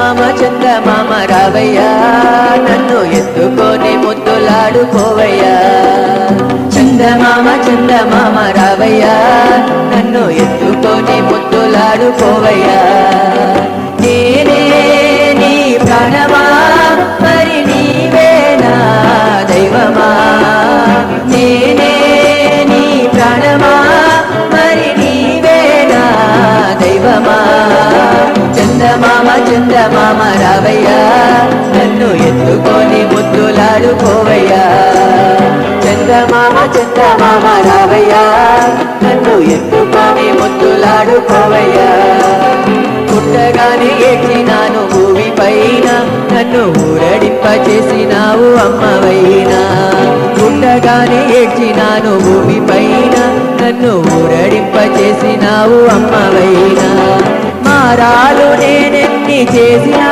చందమామ రావయ్యా నన్ను ఎత్తుకొని ముద్దులాడుకోవయ్యా చందమామ రావయ్యా నన్ను ఎత్తుకొని ముద్దులాడుకోవయ్యా నేనే నీ ప్రాణమా మరి నీవే నా దైవమా నేనే నీ ప్రాణమా మరి నీవే నా దైవమా చందమామ రావయ్యా నన్ను ఎత్తుకొని ముద్దులాడుకోవయ్యా చందమామ రావయ్యా నన్ను ఎత్తుకొని ముద్దులాడుకోవయ్యా పుట్టగానే ఏడ్చినాను భూమి పైన నన్ను ఊరడింపచేసినావు అమ్మవైనా పుట్టగానే ఏడ్చినాను భూమి పైన నన్ను ఊరడింపచేసినావు అమ్మవైనా మారాలు నేనెన్ని చేసినా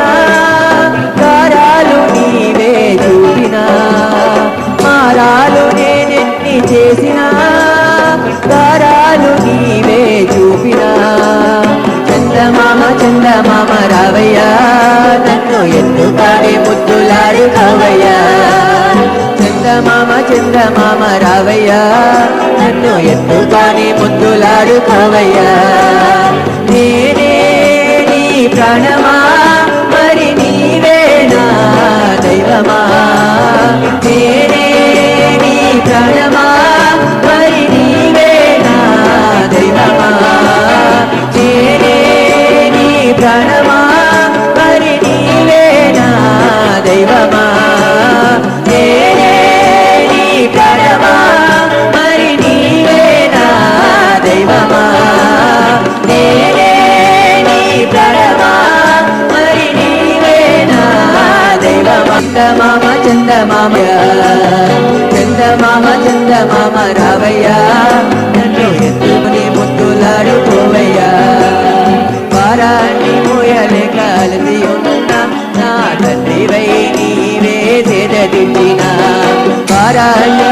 కారాలు నీవే చూపినా మారాలు నేనెన్ని చేసినా కారాలు నీవే చూపినా చందమామ రావయ్యా నన్ను ఎత్తుకొని ముద్దులాడుకోవయ్యా చందమామ రావయ్యా నన్ను ఎత్తుకొని ముద్దులాడుకోవయ్యా నేనే నీ ప్రాణమా మరి నీవే నా దైవమా నేనే నీ ప్రాణమా మరి నీవే నా దైవమా నేనే నీ ప్రాణమా మరి నీవే నా దైవమా నేనే నీ ప్రాణమా మరి నీవే నా దైవమా నేనే నీ ప్రాణమా మరి నీవే నా దైవమా చందమామ రావయ్యా నన్ను ఎత్తుకుని ముద్దులాడుకోవయ్యా వారాన్ని మోయలేక అలసి ఉన్నా నా తండ్రివై నీవే సేదదించిన వారాన్ని